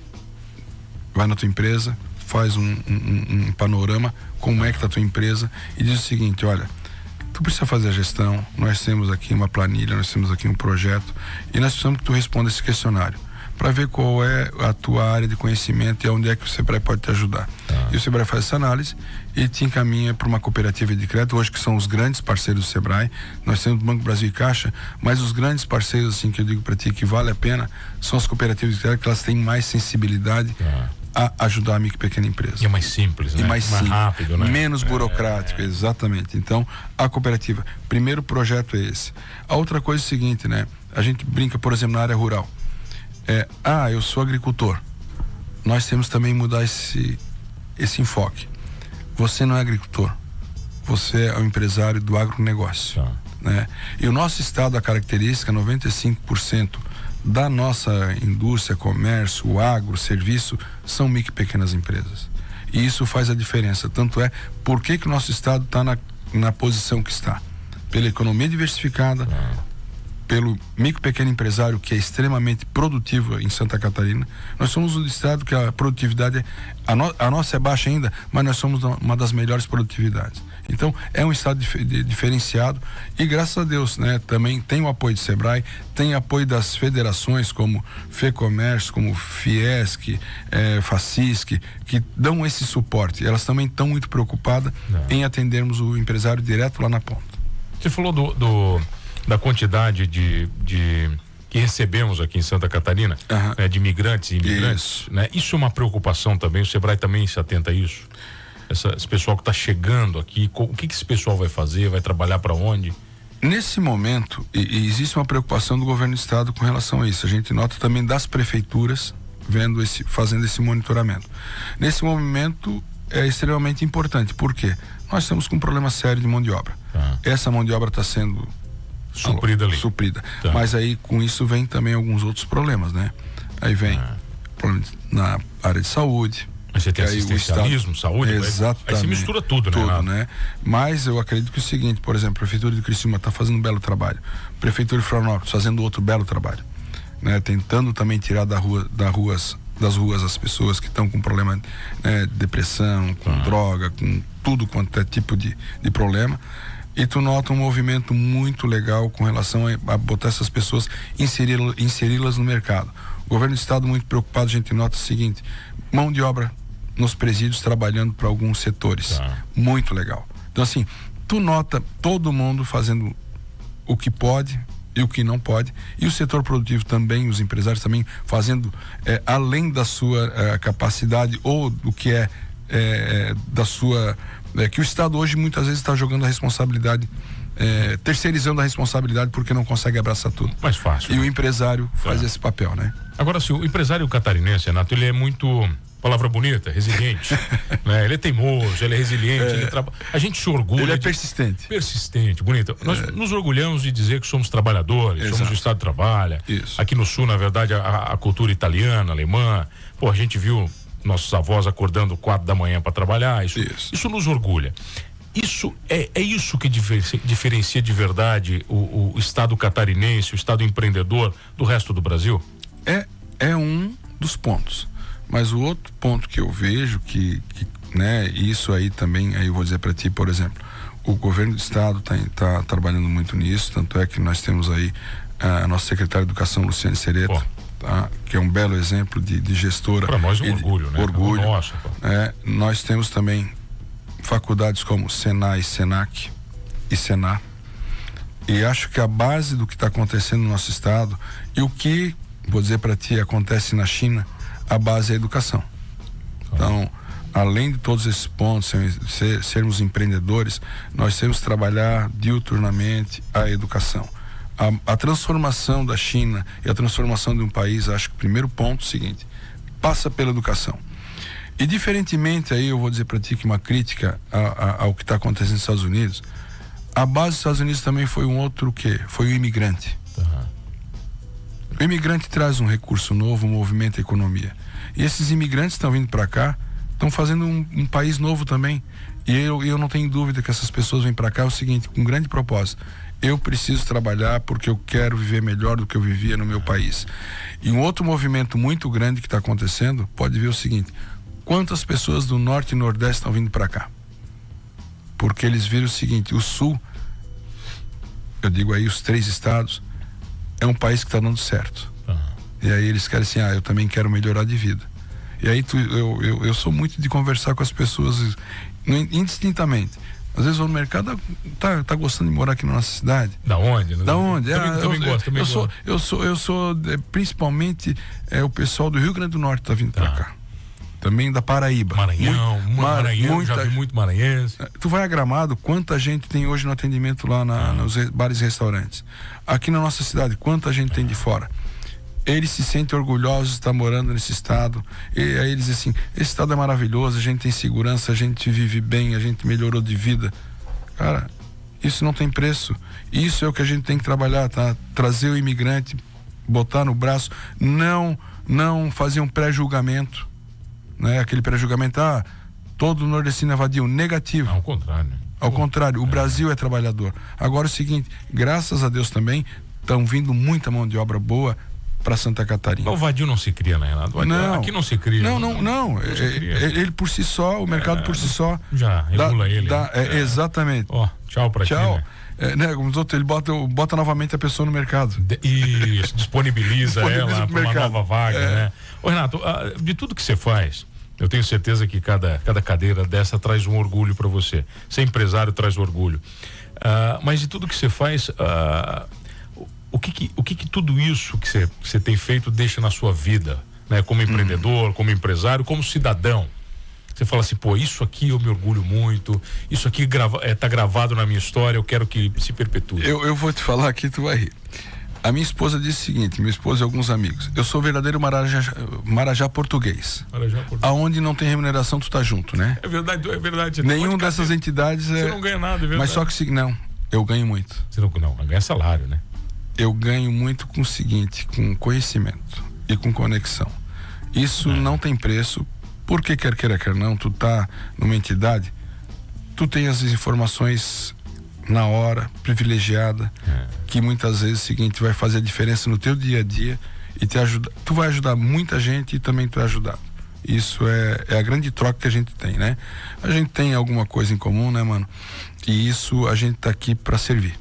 vai na tua empresa, faz um panorama, como é que está a tua empresa, e diz o seguinte, olha, tu precisa fazer a gestão, nós temos aqui uma planilha, nós temos aqui um projeto, e nós precisamos que tu responda esse questionário, para ver qual é a tua área de conhecimento e onde é que o Sebrae pode te ajudar. E o Sebrae faz essa análise e te encaminha para uma cooperativa de crédito, hoje que são os grandes parceiros do Sebrae. Nós temos o Banco Brasil e Caixa, mas os grandes parceiros, assim, que eu digo para ti que vale a pena, são as cooperativas de crédito, que elas têm mais sensibilidade a ajudar a micro e pequena empresa. E é mais simples, né? E mais rápido, né? Menos burocrático, exatamente. Então, a cooperativa, primeiro projeto é esse. A outra coisa é o seguinte, né? A gente brinca, por exemplo, na área rural. Eu sou agricultor. Nós temos também que mudar esse enfoque. Você não é agricultor, você é um empresário do agronegócio, né? E o nosso estado, a característica, 95% da nossa indústria, comércio, o agro, serviço, são micro e pequenas empresas. E isso faz a diferença. Tanto é, por que o nosso estado está na posição que está? Pela economia diversificada, pelo micro e pequeno empresário, que é extremamente produtivo em Santa Catarina. Nós somos um estado que a produtividade, a nossa é baixa ainda, mas nós somos uma das melhores produtividades. Então, é um estado diferenciado e, graças a Deus, né, também tem o apoio do Sebrae, tem apoio das federações como FEComércio, como Fiesc, Facisc, que dão esse suporte. Elas também estão muito preocupadas em atendermos o empresário direto lá na ponta. Você falou da quantidade que recebemos aqui em Santa Catarina, né, de migrantes e imigrantes, né? Isso é uma preocupação também, o Sebrae também se atenta a isso? Esse pessoal que está chegando aqui, o que esse pessoal vai fazer, vai trabalhar para onde? Nesse momento, existe uma preocupação do governo do estado com relação a isso. A gente nota também das prefeituras fazendo esse monitoramento. Nesse momento é extremamente importante, porque nós estamos com um problema sério de mão de obra. Essa mão de obra está sendo suprida ali. Mas aí com isso vem também alguns outros problemas, né? Aí vem problemas na área de saúde. Mas você tem assistencialismo, saúde, exatamente, aí se mistura tudo, né? Mas eu acredito que é o seguinte, por exemplo, a Prefeitura de Criciúma está fazendo um belo trabalho, Prefeitura de Florianópolis fazendo outro belo trabalho, né? Tentando também tirar das ruas das ruas as pessoas que estão com problema, né, de depressão, com droga, com tudo quanto é tipo de problema. E tu nota um movimento muito legal com relação a botar essas pessoas, inseri-las no mercado. O governo do estado muito preocupado, a gente nota o seguinte: mão de obra nos presídios trabalhando para alguns setores. Muito legal. Então assim, tu nota todo mundo fazendo o que pode e o que não pode, e o setor produtivo também, os empresários também fazendo além da sua capacidade ou do que da sua... que o Estado hoje muitas vezes está jogando a responsabilidade, terceirizando a responsabilidade porque não consegue abraçar tudo. Mais fácil. E o empresário faz esse papel, né? Agora, se o empresário catarinense, Renato, ele é muito... Palavra bonita, resiliente. Né? Ele é teimoso, ele é resiliente, a gente se orgulha. Ele é persistente. Persistente, bonito. Nós nos orgulhamos de dizer que somos trabalhadores, Exato. somos o Estado trabalha. Isso. Aqui no Sul, na verdade, a cultura italiana, alemã, a gente viu nossos avós acordando 4 da manhã para trabalhar, isso nos orgulha. Isso é isso que diferencia de verdade o Estado catarinense, o Estado empreendedor do resto do Brasil? É um dos pontos. Mas o outro ponto que eu vejo né, isso aí também, aí eu vou dizer para ti, por exemplo, o governo do estado tá trabalhando muito nisso, tanto é que nós temos aí a nossa secretária de Educação, Luciane Sereta, tá, que é um belo exemplo de gestora. Para nós é um orgulho, né? Orgulho. Nossa, nós temos também faculdades como Senai, Senac e Senar, e acho que a base do que está acontecendo no nosso estado e o que, vou dizer para ti, acontece na China, a base é a educação. Então, além de todos esses pontos, sermos empreendedores, nós temos que trabalhar diuturnamente a educação. A transformação da China e a transformação de um país, acho que o primeiro ponto é o seguinte: passa pela educação. E diferentemente, aí eu vou dizer para ti que uma crítica ao que está acontecendo nos Estados Unidos, a base dos Estados Unidos também foi um outro foi o imigrante. O imigrante traz um recurso novo, movimenta a economia. E esses imigrantes estão vindo para cá, estão fazendo um país novo também. E eu não tenho dúvida que essas pessoas vêm para cá é o seguinte, com um grande propósito: eu preciso trabalhar porque eu quero viver melhor do que eu vivia no meu país. E um outro movimento muito grande que está acontecendo, pode ver o seguinte: quantas pessoas do Norte e Nordeste estão vindo para cá? Porque eles viram o seguinte: o Sul, eu digo aí os 3 estados, é um país que está dando certo. E aí eles querem assim: eu também quero melhorar de vida. E aí eu sou muito de conversar com as pessoas indistintamente. Às vezes eu vou no mercado, tá gostando de morar aqui na nossa cidade? Da onde? Da onde? Também gosto. Eu sou principalmente o pessoal do Rio Grande do Norte tá vindo para cá. Também da Paraíba. Maranhão, já vi muito maranhense. Tu vai a Gramado, quanta gente tem hoje no atendimento lá nos bares e restaurantes. Aqui na nossa cidade, quanta gente tem de fora. Eles se sentem orgulhosos de estar morando nesse estado. E aí eles dizem assim: esse estado é maravilhoso, a gente tem segurança, a gente vive bem, a gente melhorou de vida. Cara, isso não tem preço. Isso é o que a gente tem que trabalhar, tá? Trazer o imigrante, botar no braço, não fazer um pré-julgamento, né? Aquele pré-julgamento, todo nordestino é vadio. Negativo. Ao contrário. Ao contrário, o Brasil é trabalhador. Agora é o seguinte, graças a Deus também, estão vindo muita mão de obra boa para Santa Catarina. O vadio não se cria, né, Renato? Não. Aqui não se cria. Não. Ele por si só, o mercado por si só... Já regula ele. Exatamente. Tchau pra ti, né? Como os outros, ele bota novamente a pessoa no mercado. Isso, disponibiliza ela para uma nova vaga, né? Ô, Renato, de tudo que você faz, eu tenho certeza que cada cadeira dessa traz um orgulho para você. Ser empresário traz orgulho. Mas de tudo que você faz, o que tudo isso que você tem feito deixa na sua vida, né? Como empreendedor, como empresário, como cidadão? Você fala assim: isso aqui eu me orgulho muito, isso aqui tá gravado na minha história, eu quero que se perpetue. Eu vou te falar aqui, tu vai rir. A minha esposa disse o seguinte, minha esposa e alguns amigos: eu sou verdadeiro marajá português. Aonde não tem remuneração, tu tá junto, né? É verdade. Nenhum dessas entidades Você não ganha nada, é verdade. Mas só que não, eu ganho muito. Você não ganha salário, né? Eu ganho muito com o seguinte, com conhecimento e com conexão. Isso não tem preço, porque quer queira, quer não, tu tá numa entidade, tu tem as informações na hora, privilegiada, que muitas vezes o seguinte vai fazer a diferença no teu dia a dia e te ajudar. Tu vai ajudar muita gente e também tu é ajudado. Isso é a grande troca que a gente tem, né? A gente tem alguma coisa em comum, né, mano? E isso a gente tá aqui para servir,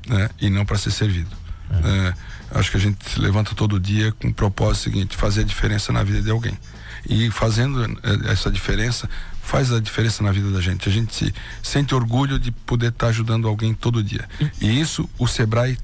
né? E não para ser servido. Acho que a gente se levanta todo dia com o propósito seguinte: fazer a diferença na vida de alguém. E fazendo essa diferença, faz a diferença na vida da gente. A gente se sente orgulho de poder estar ajudando alguém todo dia. E isso o Sebrae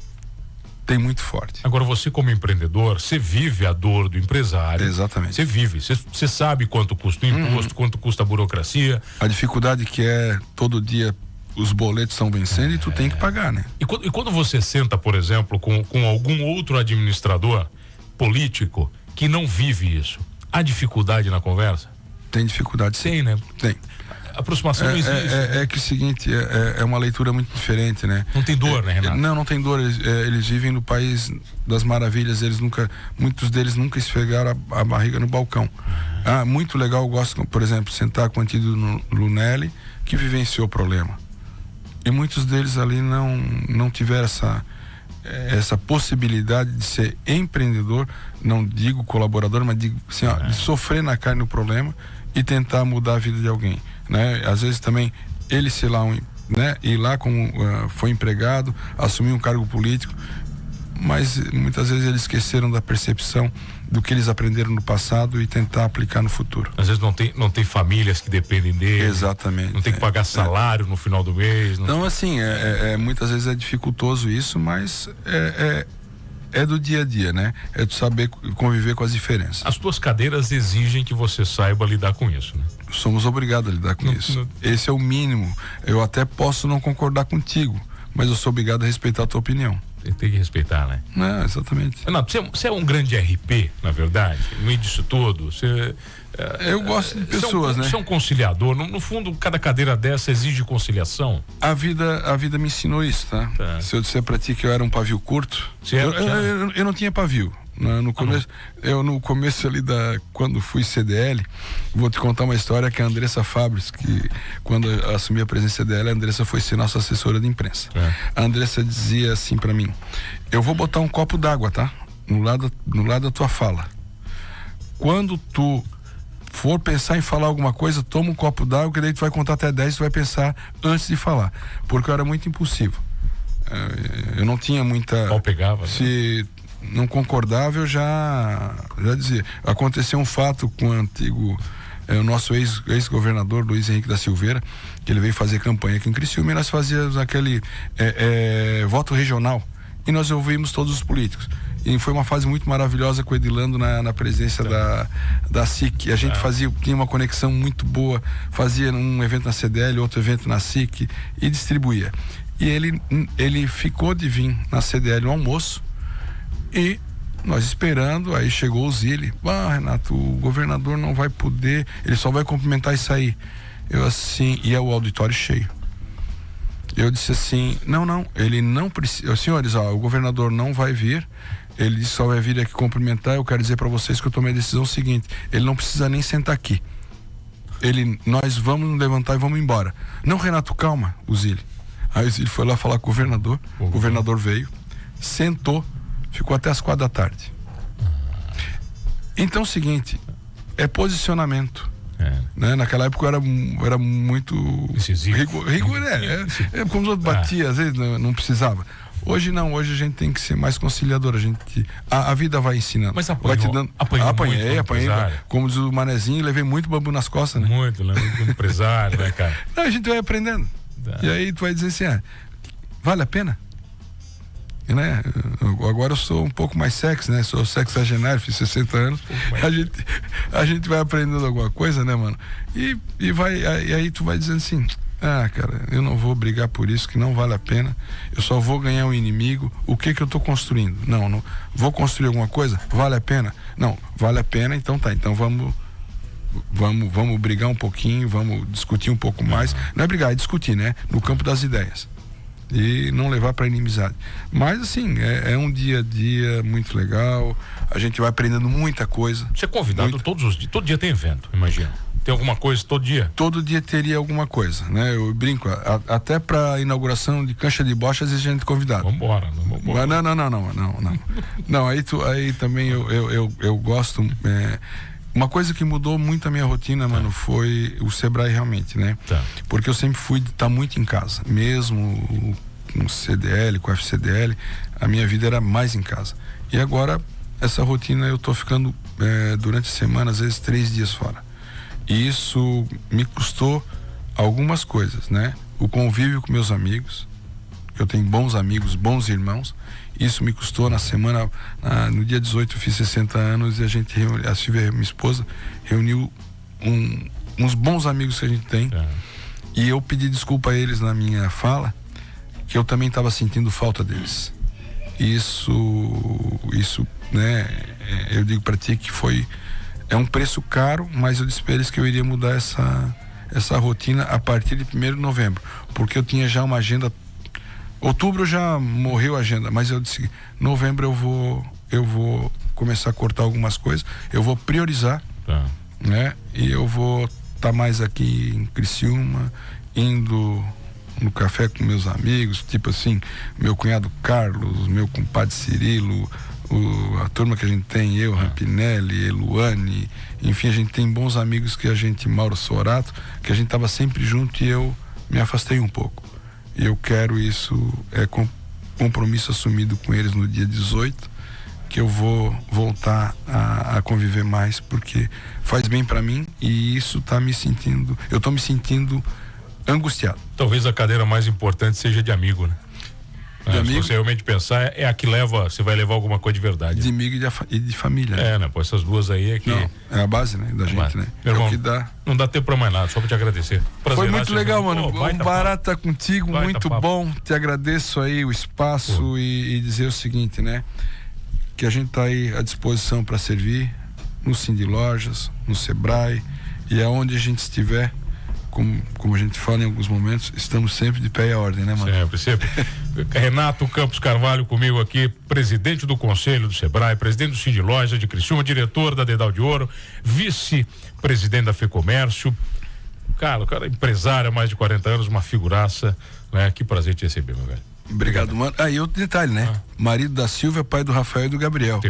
tem muito forte. Agora, você como empreendedor, você vive a dor do empresário. Exatamente. Você vive, você sabe quanto custa o imposto, quanto custa a burocracia. A dificuldade que é todo dia os boletos estão vencendo e tu tem que pagar, né? E quando você senta, por exemplo, com algum outro administrador político que não vive isso, há dificuldade na conversa? Tem dificuldade, sim. Tem, né? Tem. A aproximação não existe. É que o seguinte, é uma leitura muito diferente, né? Não tem dor, né, Renato? Não tem dor. Eles vivem no país das maravilhas. Muitos deles nunca esfregaram a barriga no balcão. Muito legal, eu gosto, por exemplo, sentar com o Antídio Lunelli, que vivenciou o problema. E muitos deles ali não tiveram essa possibilidade de ser empreendedor, não digo colaborador, mas digo assim, de sofrer na carne o problema e tentar mudar a vida de alguém, né? Às vezes também ele ir lá como foi empregado, assumir um cargo político, mas muitas vezes eles esqueceram da percepção do que eles aprenderam no passado e tentar aplicar no futuro. Às vezes não tem famílias que dependem dele. Exatamente. Não tem que pagar salário no final do mês. Então, assim, muitas vezes é dificultoso isso, mas é do dia a dia, né? É de saber conviver com as diferenças. As tuas cadeiras exigem que você saiba lidar com isso, né? Somos obrigados a lidar com isso. Esse é o mínimo. Eu até posso não concordar contigo, mas eu sou obrigado a respeitar a tua opinião. Tem que respeitar, né? Exatamente. Renato, você é um grande RP, na verdade, no meio disso tudo. Eu gosto de pessoas, né? Você é um conciliador. No fundo, cada cadeira dessa exige conciliação. A vida me ensinou isso, tá? Se eu disser pra ti que eu era um pavio curto, eu não tinha pavio. No começo ali quando fui CDL, vou te contar uma história que a Andressa Fabris, que quando eu assumi a presença CDL, a Andressa foi ser nossa assessora de imprensa. A Andressa dizia assim pra mim: eu vou botar um copo d'água, tá? No lado da tua fala. Quando tu for pensar em falar alguma coisa, toma um copo d'água, que daí tu vai contar até 10 e tu vai pensar antes de falar, porque eu era muito impulsivo. Eu não tinha muita... Qual pegava? Se não concordava, eu já dizia. Aconteceu um fato com o antigo, o nosso ex-governador Luiz Henrique da Silveira, que ele veio fazer campanha aqui em Criciúma, e nós fazíamos aquele voto regional, e nós ouvimos todos os políticos. E foi uma fase muito maravilhosa com o Edilando na presidência da SIC. A gente tinha uma conexão muito boa, fazia um evento na CDL, outro evento na SIC e distribuía. E ele ficou de vir na CDL no almoço, e nós esperando, aí chegou o Zile: Renato, o governador não vai poder, ele só vai cumprimentar e sair. Eu assim, e é o auditório cheio. Eu disse assim: não, ele não precisa. Senhores, o governador não vai vir, ele disse só vai vir aqui cumprimentar. Eu quero dizer para vocês que eu tomei a decisão seguinte: ele não precisa nem sentar aqui. Nós vamos nos levantar e vamos embora. Não, Renato, calma, o Zile. Aí o Zile foi lá falar com o governador, o governador veio, sentou, ficou até as 4 da tarde. Então, é o seguinte, é posicionamento. Né? Naquela época eu era muito rigor, como os outros batiam, às vezes não precisava. Hoje não, hoje a gente tem que ser mais conciliador. A vida vai ensinando. Mas apanhei, como diz o Manezinho, levei muito bambu nas costas, né? Muito empresário, né, cara? Não, a gente vai aprendendo. E aí tu vai dizer assim: vale a pena? Né? Agora eu sou um pouco mais sexy, né? Sou sexagenário, fiz 60 anos. A gente vai aprendendo alguma coisa, né, mano? E aí tu vai dizendo assim: cara, eu não vou brigar por isso, que não vale a pena. Eu só vou ganhar um inimigo. O que eu tô construindo? Não vou construir alguma coisa? Vale a pena? Não, vale a pena, então tá. Então vamos brigar um pouquinho, vamos discutir um pouco mais. Não é brigar, é discutir, né? No campo das ideias. E não levar para inimizade. Mas assim, é um dia a dia muito legal. A gente vai aprendendo muita coisa. Você é convidado todos os dias, todo dia tem evento, imagina. Tem alguma coisa todo dia? Todo dia teria alguma coisa, né? Eu brinco, até para inauguração de cancha de bocha, às vezes a gente é convidado. Vambora. Não. Não, aí também eu gosto. Uma coisa que mudou muito a minha rotina, mano, foi o Sebrae realmente, né? Tá. Porque eu sempre fui de estar muito em casa, mesmo com CDL, com FCDL, a minha vida era mais em casa. E agora, essa rotina eu tô ficando durante a semana, às vezes 3 dias fora. E isso me custou algumas coisas, né? O convívio com meus amigos, que eu tenho bons amigos, bons irmãos. Isso me custou na semana, no dia 18 eu fiz 60 anos e a gente reuniu, a Silvia, minha esposa, reuniu uns bons amigos que a gente tem. E eu pedi desculpa a eles na minha fala, que eu também estava sentindo falta deles. Isso, né? Eu digo para ti que é um preço caro, mas eu disse para eles que eu iria mudar essa rotina a partir de 1º de novembro, porque eu tinha já uma agenda. Outubro já morreu a agenda, mas eu disse, novembro eu vou começar a cortar algumas coisas, eu vou priorizar, né? E eu vou estar mais aqui em Criciúma, indo no café com meus amigos, tipo assim, meu cunhado Carlos, meu compadre Cirilo, a turma que a gente tem, eu, Rampinelli, Eluane, enfim, a gente tem bons amigos que a gente, Mauro Sorato, que a gente estava sempre junto e eu me afastei um pouco. E eu quero isso, compromisso assumido com eles no dia 18, que eu vou voltar a conviver mais, porque faz bem para mim e isso eu tô me sentindo angustiado. Talvez a cadeira mais importante seja de amigo, né? Se você realmente pensar, é a que você vai levar alguma coisa de verdade. De amigo e de família. Né? Pô, essas duas aí é que... Não, é a base, né, da gente, né? Meu irmão, que dá. Não dá tempo pra mais nada, só pra te agradecer. Prazer. Foi muito legal, mano. Um barato estar contigo, muito bom. Te agradeço aí o espaço e dizer o seguinte, né? Que a gente tá aí à disposição para servir no Cindy Lojas, no Sebrae e aonde a gente estiver. Como a gente fala em alguns momentos, estamos sempre de pé e à ordem, né, mano? Sempre. Renato Campos Carvalho comigo aqui, presidente do Conselho do Sebrae, presidente do Cindy Lojas de Criciúma, diretor da Dedal de Ouro, vice-presidente da FEComércio. Cara, o cara é empresário há mais de 40 anos, uma figuraça, né? Que prazer te receber, meu velho. Obrigado, mano. Aí outro detalhe, né? Marido da Silvia, pai do Rafael e do Gabriel.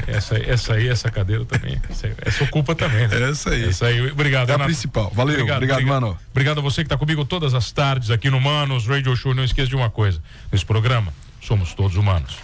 Essa cadeira também. Essa ocupa também, né? Essa aí. Obrigado, Renato. A principal. Valeu. Obrigado, mano. Obrigado a você que está comigo todas as tardes aqui no Manos Radio Show. Não esqueça de uma coisa. Nesse programa, somos todos humanos.